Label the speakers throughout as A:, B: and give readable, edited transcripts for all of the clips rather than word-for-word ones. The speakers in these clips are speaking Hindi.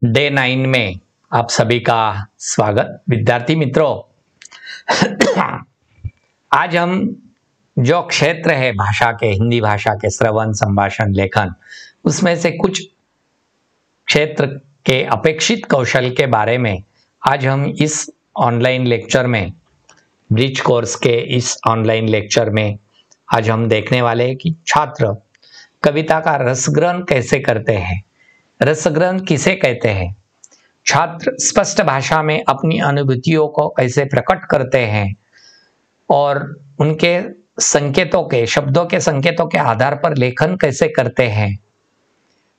A: डे 9 में आप सभी का स्वागत। विद्यार्थी मित्रों, आज हम जो क्षेत्र है भाषा के, हिंदी भाषा के श्रवण, संभाषण, लेखन, उसमें से कुछ क्षेत्र के अपेक्षित कौशल के बारे में आज हम इस ऑनलाइन लेक्चर में, ब्रिज कोर्स के इस ऑनलाइन लेक्चर में आज हम देखने वाले हैं कि छात्र कविता का रसग्रहण कैसे करते हैं। रसग्रहण किसे कहते हैं? छात्र स्पष्ट भाषा में अपनी अनुभूतियों को कैसे प्रकट करते हैं और उनके संकेतों के, शब्दों के संकेतों के आधार पर लेखन कैसे करते हैं।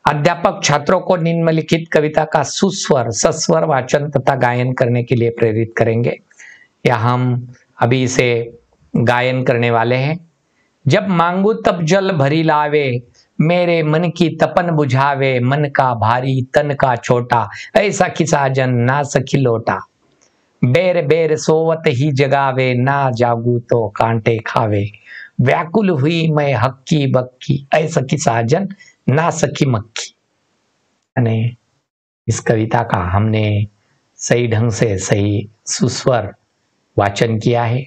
A: अध्यापक छात्रों को निम्नलिखित कविता का सुस्वर, सस्वर वाचन तथा गायन करने के लिए प्रेरित करेंगे। या हम अभी इसे गायन करने वाले हैं। जब मांगू तब जल भरी लावे, मेरे मन की तपन बुझावे, मन का भारी तन का छोटा, ऐसा की साजन ना सखी लोटा। बेर बेर सोवत ही जगावे, ना जागू तो कांटे खावे, व्याकुल हुई मैं हक्की बक्की, ऐसा की साजन ना सखी मक्खी। यानी इस कविता का हमने सही ढंग से, सही सुस्वर वाचन किया है।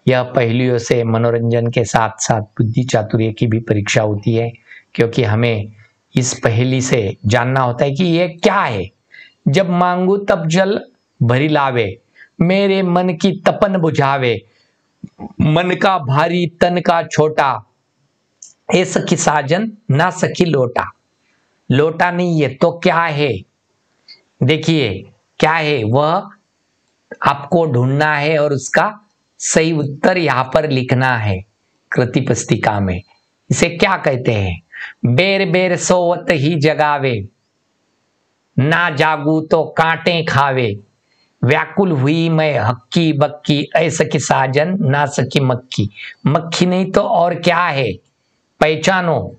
A: यह पहेलियों से मनोरंजन के साथ साथ बुद्धि चातुर्य की भी परीक्षा होती है, क्योंकि हमें इस पहेली से जानना होता है कि ये क्या है। जब मांगू तब जल भरी लावे, मेरे मन की तपन बुझावे, मन का भारी तन का छोटा, ए सखी साजन ना सखी लोटा। लोटा नहीं है तो क्या है? देखिए क्या है वह आपको ढूंढना है और उसका सही उत्तर यहां पर लिखना है कृति पुस्तिका में। इसे क्या कहते हैं? बेर बेर सोवत ही जगावे, ना जागू तो कांटे खावे, व्याकुल हुई मैं हक्की बक्की, ऐसा की साजन ना सकी मक्खी। मक्खी नहीं तो और क्या है? पहचानो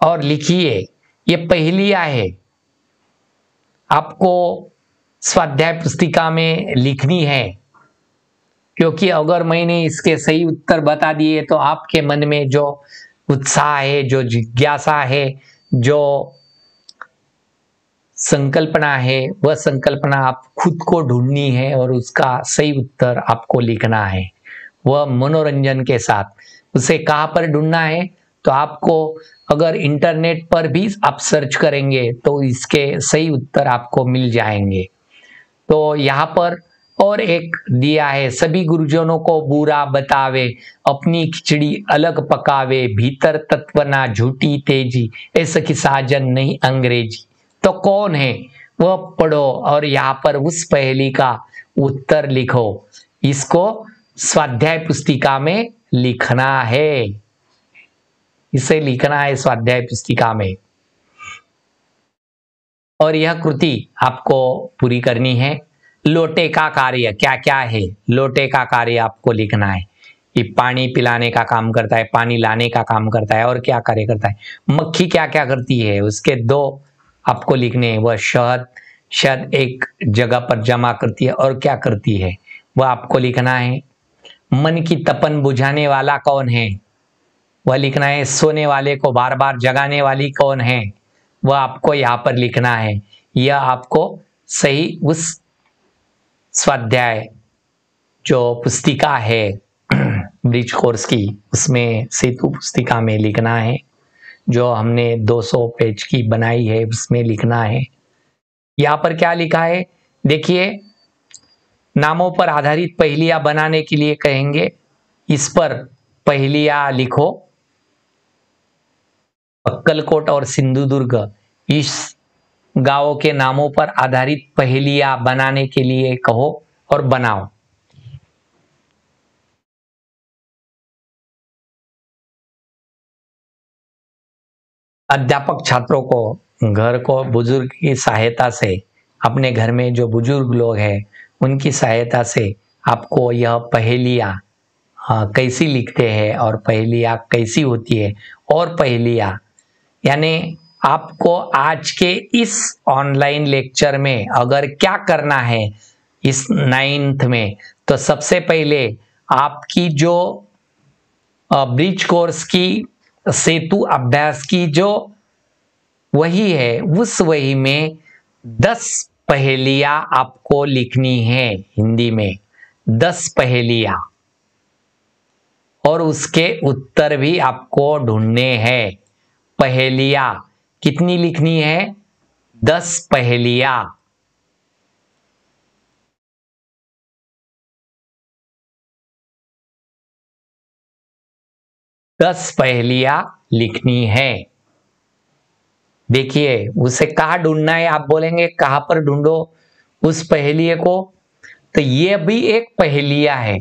A: और लिखिए। ये पहेलियां है, आपको स्वाध्याय पुस्तिका में लिखनी है, क्योंकि अगर मैंने इसके सही उत्तर बता दिए तो आपके मन में जो उत्साह है, जो जिज्ञासा है, जो संकल्पना है, वह संकल्पना आप खुद को ढूंढनी है और उसका सही उत्तर आपको लिखना है, वह मनोरंजन के साथ। उसे कहाँ पर ढूंढना है? तो आपको अगर इंटरनेट पर भी आप सर्च करेंगे तो इसके सही उत्तर आपको मिल जाएंगे। तो यहाँ पर और एक दिया है, सभी गुरुजनों को बुरा बतावे, अपनी खिचड़ी अलग पकावे, भीतर तत्व ना झूठी तेजी, ऐसा की साजन नहीं अंग्रेजी। तो कौन है वह पढ़ो और यहाँ पर उस पहेली का उत्तर लिखो। इसको स्वाध्याय पुस्तिका में लिखना है, इसे लिखना है स्वाध्याय पुस्तिका में। और यह कृति आपको पूरी करनी है। लोटे का कार्य क्या क्या है? लोटे का कार्य आपको लिखना है। ये पानी पिलाने का काम करता है, पानी लाने का काम करता है, और क्या कार्य करता है? मक्खी क्या क्या करती है? उसके दो आपको लिखने हैं। वह शहद शहद एक जगह पर जमा करती है और क्या करती है वह आपको लिखना है। मन की तपन बुझाने वाला कौन है? वह लिखना है। सोने वाले को बार बार जगाने वाली कौन है? वह आपको यहाँ पर लिखना है। यह आपको सही उस स्वाध्याय जो पुस्तिका है ब्रिज कोर्स की, उसमें सेतु पुस्तिका में लिखना है। जो हमने 200 पेज की बनाई है उसमें लिखना है। यहाँ पर क्या लिखा है देखिए, नामों पर आधारित पहेलियां बनाने के लिए कहेंगे। इस पर पहेलियां लिखो। अक्कलकोट और सिंधुदुर्ग, इस गांवों के नामों पर आधारित पहेलियां बनाने के लिए कहो और बनाओ। अध्यापक छात्रों को घर को बुजुर्ग की सहायता से, अपने घर में जो बुजुर्ग लोग हैं उनकी सहायता से आपको यह पहेलियां कैसी लिखते हैं और पहेलियां कैसी होती है, और पहेलियां यानी आपको आज के इस ऑनलाइन लेक्चर में अगर क्या करना है इस 9th में, तो सबसे पहले आपकी जो ब्रिज कोर्स की सेतु अभ्यास की जो वही है, उस वही में 10 पहेलियां आपको लिखनी है हिंदी में, 10 पहेलियां, और उसके उत्तर भी आपको ढूंढने हैं। पहेलियां कितनी लिखनी है? 10 पहेलियां। 10 पहेलियां लिखनी है। देखिए, उसे कहाँ ढूंढना है? आप बोलेंगे कहाँ पर ढूंढो उस पहेलिये को? तो ये भी एक पहेलिया है।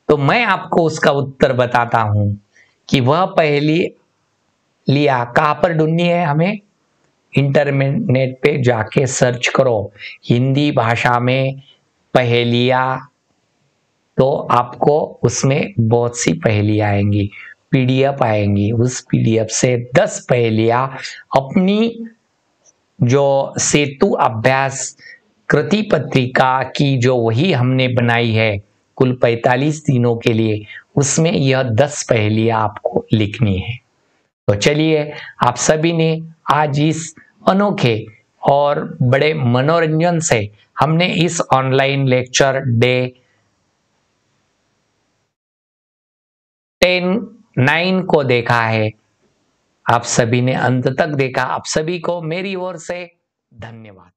A: तो मैं आपको उसका उत्तर बताता हूं कि वह पहेलिया कहाँ पर ढूंढनी है हमें। इंटरनेट पे जाके सर्च करो हिंदी भाषा में पहेलिया, तो आपको उसमें बहुत सी पहेलियां आएंगी, पीडीएफ आएंगी। उस पीडीएफ से 10 पहेलियां अपनी जो सेतु अभ्यास कृति पत्रिका की जो वही हमने बनाई है कुल 45 दिनों के लिए, उसमें यह 10 पहेलियां आपको लिखनी है। तो चलिए, आप सभी ने आज इस अनोखे और बड़े मनोरंजन से हमने इस ऑनलाइन लेक्चर डे 9 को देखा है। आप सभी ने अंत तक देखा। आप सभी को मेरी ओर से धन्यवाद।